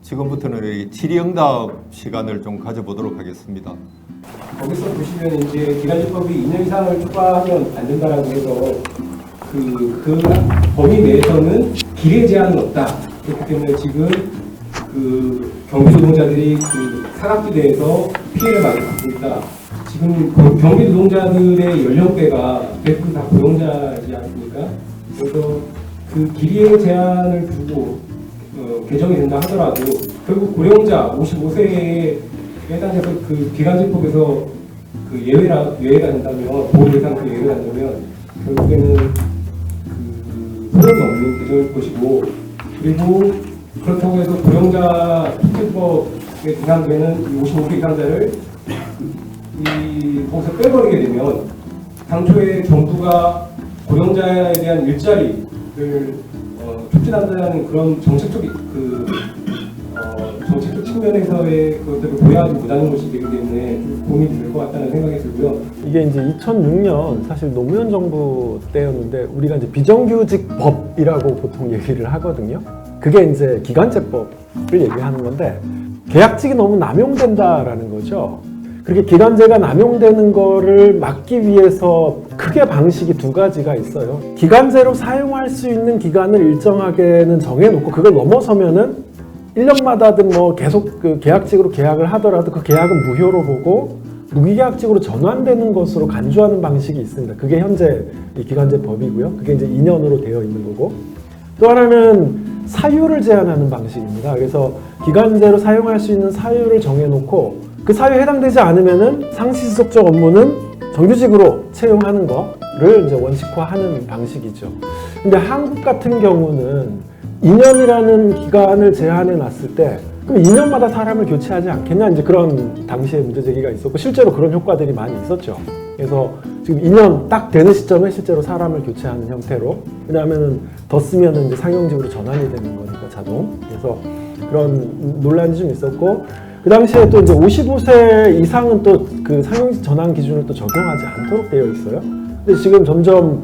지금부터는 이 질의응답 시간을 좀 가져보도록 하겠습니다. 거기서 보시면 이제 기간제법이 2년 이상을 초과하면 안 된다라고 해서 그 범위 내에서는 기회 제한은 없다. 그렇기 때문에 지금 그 경기 노동자들이 그 사각지대에서 피해를 많이 받고 있다. 지금 경기 노동자들의 연령대가 대부분 다 고령자이지 않습니까? 그래서 그 기회 제한을 두고 개정이 된다 하더라도 결국 고령자 55세에 해당해서 그 기간제법에서 그 예외가 된다면 보호 대상 그 예외가 된다면 결국에는 그 소용이 없는 개정일 것이고, 그리고 그렇다고 해서 고령자 특례법에 대상되는 55세 이상자를 거기서 빼버리게 되면 당초에 정부가 고령자에 대한 일자리를 촉진한다는 그런 정책적 정책적 측면에서의 그것들을 고려하지 못하는 것이 되기 때문에 좀 고민이 될 것 같다는 생각이 들고요. 이게 이제 2006년 사실 노무현 정부 때였는데 우리가 이제 비정규직법이라고 보통 얘기를 하거든요. 그게 이제 기간제법을 얘기하는 건데 계약직이 너무 남용된다라는 거죠. 그렇게 기간제가 남용되는 거를 막기 위해서 크게 방식이 두 가지가 있어요. 기간제로 사용할 수 있는 기간을 일정하게는 정해놓고 그걸 넘어서면은 1년마다든 뭐 계속 그 계약직으로 계약을 하더라도 그 계약은 무효로 보고 무기계약직으로 전환되는 것으로 간주하는 방식이 있습니다. 그게 현재 이 기간제법이고요. 그게 이제 2년으로 되어 있는 거고, 또 하나는 사유를 제한하는 방식입니다. 그래서 기간제로 사용할 수 있는 사유를 정해놓고 그 사유에 해당되지 않으면은 상시지속적 업무는 정규직으로 채용하는 거를 이제 원칙화하는 방식이죠. 근데 한국 같은 경우는 2년이라는 기간을 제한해 놨을 때 그럼 2년마다 사람을 교체하지 않겠냐, 이제 그런 당시에 문제 제기가 있었고 실제로 그런 효과들이 많이 있었죠. 그래서 지금 2년 딱 되는 시점에 실제로 사람을 교체하는 형태로, 왜냐하면은 더 쓰면은 이제 상용직으로 전환이 되는 거니까 자동. 그래서 그런 논란이 좀 있었고, 그 당시에 또 이제 55세 이상은 또 그 상용직 전환 기준을 또 적용하지 않도록 되어 있어요. 근데 지금 점점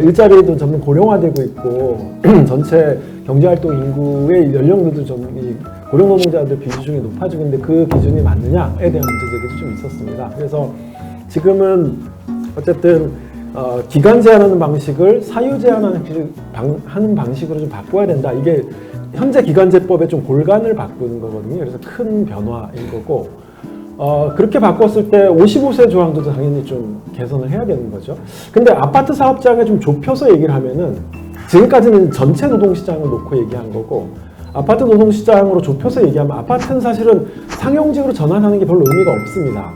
일자리도 점점 고령화되고 있고 전체 경제활동 인구의 연령대도 좀 고령 노동자들 비중이 높아지고 있는데 그 기준이 맞느냐에 대한 문제 제기도 좀 있었습니다. 그래서 지금은 어쨌든 기간 제한하는 방식을 사유 제한하는 방식으로 좀 바꿔야 된다. 이게 현재 기간제법의 좀 골간을 바꾸는 거거든요. 그래서 큰 변화인 거고, 그렇게 바꿨을 때 55세 조항도 당연히 좀 개선을 해야 되는 거죠. 근데 아파트 사업장에 좀 좁혀서 얘기를 하면은, 지금까지는 전체 노동시장을 놓고 얘기한 거고, 아파트 노동시장으로 좁혀서 얘기하면 아파트는 사실은 상용직으로 전환하는 게 별로 의미가 없습니다.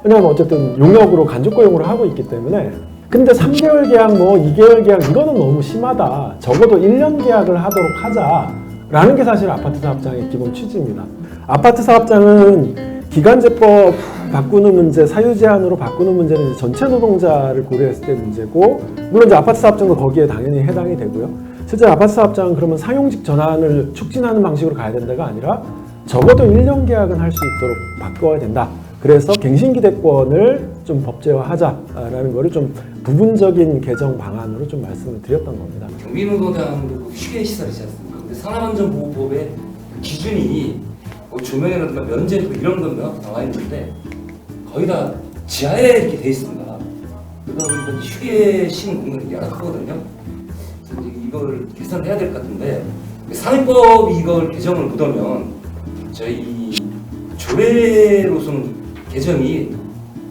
왜냐하면 어쨌든 용역으로 간접고용으로 하고 있기 때문에. 근데 3개월 계약, 뭐 2개월 계약, 이거는 너무 심하다. 적어도 1년 계약을 하도록 하자라는 게 사실 아파트 사업장의 기본 취지입니다. 아파트 사업장은 기간제법 바꾸는 문제, 사유 제한으로 바꾸는 문제는 이제 전체 노동자를 고려했을 때 문제고, 물론 이제 아파트 사업장도 거기에 당연히 해당이 되고요. 실제 아파트 사업장은 그러면 상용직 전환을 촉진하는 방식으로 가야 된다가 아니라 적어도 1년 계약은 할 수 있도록 바꿔야 된다. 그래서 갱신기대권을 좀 법제화하자라는 거를 좀 부분적인 개정 방안으로 좀 말씀을 드렸던 겁니다. 경기노동장도 휴게시설이지 않습니까? 근데 산업안전보호법의 기준이 조명이라든가 면제 이런 건 나와 있는데 거의 다 지하에 이렇게 돼 있습니다. 그러다 보니까 휴게 쉬는 공간이 열악하거든요. 그래서 이걸 개선해야 될 것 같은데, 상위법이 이걸 개정을 못하면 저희 이 조례로서는 개정이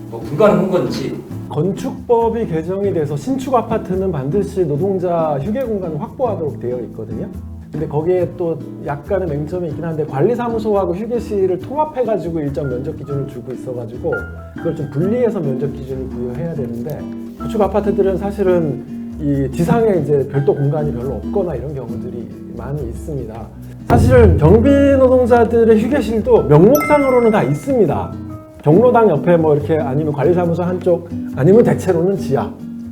뭐 불가능한 건지. 건축법이 개정이 돼서 신축 아파트는 반드시 노동자 휴게 공간을 확보하도록 되어 있거든요. 근데 거기에 또 약간의 맹점이 있긴 한데, 관리사무소하고 휴게실을 통합해가지고 일정 면적 기준을 주고 있어가지고 그걸 좀 분리해서 면적 기준을 부여해야 되는데, 구축 아파트들은 사실은 이 지상에 이제 별도 공간이 별로 없거나 이런 경우들이 많이 있습니다. 사실은 경비 노동자들의 휴게실도 명목상으로는 다 있습니다. 경로당 옆에 뭐 이렇게, 아니면 관리사무소 한쪽, 아니면 대체로는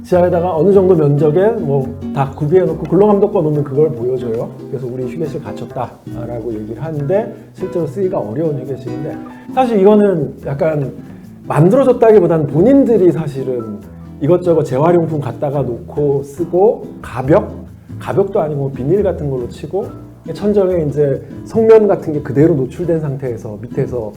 지하에다가 어느 정도 면적에 뭐 다 구비해놓고 근로감독권 오면 그걸 보여줘요. 그래서 우리 휴게실 갖췄다라고 얘기를 하는데 실제로 쓰기가 어려운 휴게실인데, 사실 이거는 약간 만들어졌다기보다는 본인들이 사실은 이것저것 재활용품 갖다가 놓고 쓰고, 가벽도 아니고 비닐 같은 걸로 치고 천정에 이제 성면 같은 게 그대로 노출된 상태에서 밑에서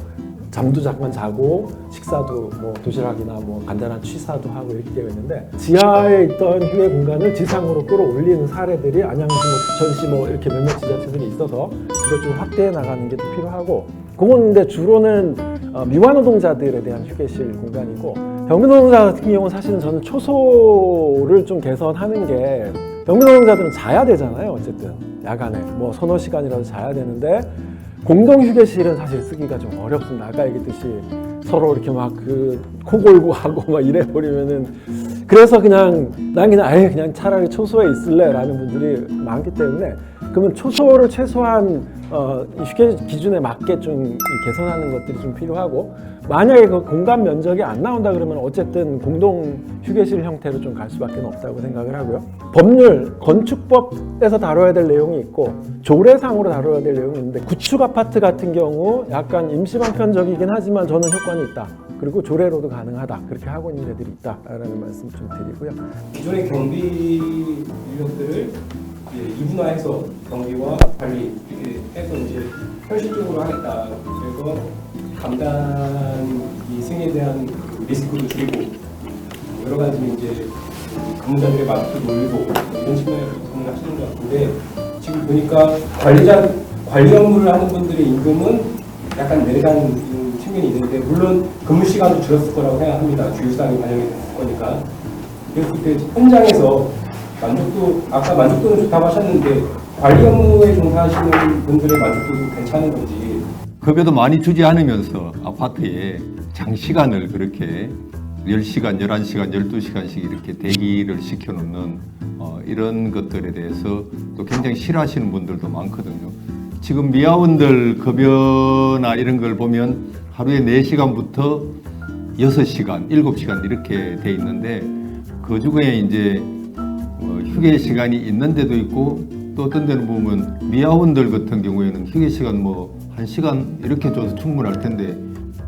잠도 잠깐 자고 식사도 뭐 도시락이나 뭐 간단한 취사도 하고 이렇게 되어 있는데 지하에 있던 휴게 공간을 지상으로 끌어올리는 사례들이 안양시, 뭐 부천시 뭐 이렇게 몇몇 지자체들이 있어서 그걸 좀 확대해 나가는 게 또 필요하고 그건 근데 주로는 미완노동자들에 대한 휴게실 공간이고 병민노동자 같은 경우는 사실은 저는 초소를 좀 개선하는 게 병민노동자들은 자야 되잖아요. 어쨌든 야간에 뭐 서너 시간이라도 자야 되는데 공동 휴게실은 사실 쓰기가 좀 어렵습니다. 아까 얘기했듯이 서로 이렇게 막 그 코 골고 하고 막 이래 버리면은 그래서 그냥 난 그냥 아예 그냥 차라리 초소에 있을래라는 분들이 많기 때문에 그러면 초소를 최소한 휴게 기준에 맞게 좀 개선하는 것들이 좀 필요하고 만약에 그 공간 면적이 안 나온다 그러면 어쨌든 공동 휴게실 형태로 좀 갈 수밖에 없다고 생각을 하고요. 법률, 건축법에서 다뤄야 될 내용이 있고 조례상으로 다뤄야 될 내용이 있는데 구축 아파트 같은 경우 약간 임시방편적이긴 하지만 저는 효과는 있다. 그리고 조례로도 가능하다. 그렇게 하고 있는 데들이 있다라는 말씀 좀 드리고요. 기존의 경비 인력들을 이분화해서 경비와 관리 이렇게 해서 이제 현실적으로 하겠다. 그래서 감단 이 승에 대한 그 리스크도 줄이고 여러 가지 이제 근무자들의 만족도 올리고 이런 측면에서 고민을 하시는 것 같은데 지금 보니까 관리 업무를 하는 분들의 임금은 약간 내려가는 측면이 있는데 물론 근무 시간도 줄었을 거라고 생각합니다. 주휴수당이 반영이 됐을 거니까. 그래서 그때 현장에서 아까 만족도는 좋다고 하셨는데 관리 업무에 종사하시는 분들의 만족도도 괜찮은 건지. 급여도 많이 주지 않으면서 아파트에 장시간을 그렇게 10시간, 11시간, 12시간씩 이렇게 대기를 시켜놓는 이런 것들에 대해서 또 굉장히 싫어하시는 분들도 많거든요. 지금 미화원들 급여나 이런 걸 보면 하루에 4시간부터 6시간, 7시간 이렇게 돼 있는데 그 중에 이제 휴게 시간이 있는 데도 있고 또 어떤 데는 보면 미화원들 같은 경우에는 휴게 시간 뭐 1시간 이렇게 줘도 충분할 텐데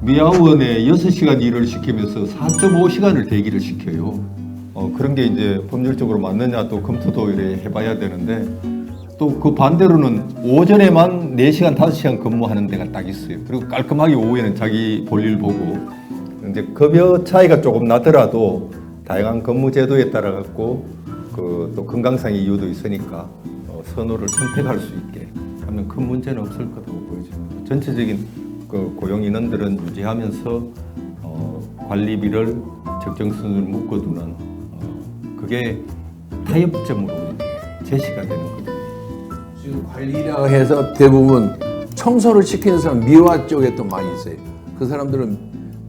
미화원에 6시간 일을 시키면서 4.5시간을 대기를 시켜요. 그런 게 이제 법률적으로 맞느냐 또 검토도 이래 해봐야 되는데 또 그 반대로는 오전에만 4시간, 5시간 근무하는 데가 딱 있어요. 그리고 깔끔하게 오후에는 자기 볼일 보고 이제 급여 차이가 조금 나더라도 다양한 근무 제도에 따라 갖고 그 또 건강상 이유도 있으니까 선호를 선택할 수 있게 하면 큰 문제는 없을 거라고 보여집니다. 전체적인 그 고용 인원들은 유지하면서 관리비를 적정 수준을 묶어두는 그게 타협점으로 제시가 되는 거죠. 지금 관리라고 해서 대부분 청소를 시키는 사람 미화 쪽에 또 많이 있어요. 그 사람들은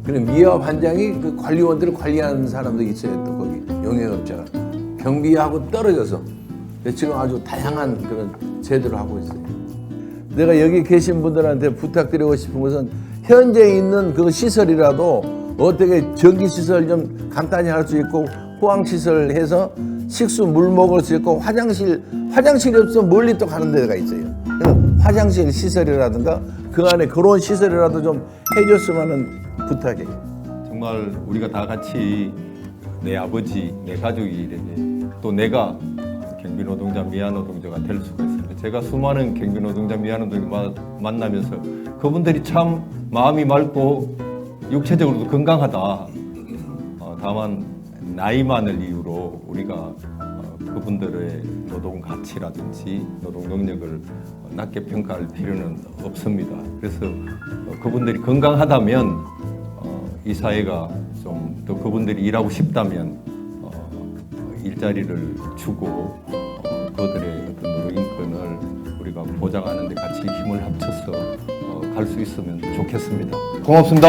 그냥 미화 반장이 그 관리원들을 관리하는 사람도 있어요. 또 거기 용역업자가 경비하고 떨어져서 지금 아주 다양한 그런 제도를 하고 있어요. 내가 여기 계신 분들한테 부탁드리고 싶은 것은 현재 있는 그 시설이라도 어떻게 전기 시설 좀 간단히 할 수 있고 호황 시설 해서 식수 물 먹을 수 있고 화장실이 없으면 멀리 또 가는 데가 있어요. 화장실 시설이라든가 그 안에 그런 시설이라도 좀 해줬으면 하는 부탁이에요. 정말 우리가 다 같이 내 아버지, 내 가족이 이렇게 또 내가 경비노동자, 미화노동자가 될 수가 있습니다. 제가 수많은 경비노동자, 미화노동자 만나면서 그분들이 참 마음이 맑고 육체적으로도 건강하다. 다만 나이 많을 이유로 우리가 그분들의 노동 가치라든지 노동 능력을 낮게 평가할 필요는 없습니다. 그래서 그분들이 건강하다면 이 사회가 좀 더 그분들이 일하고 싶다면 일자리를 주고 그들의 어떤 노동인권을 우리가 보장하는 데 같이 힘을 합쳐서 갈 수 있으면 좋겠습니다. 고맙습니다.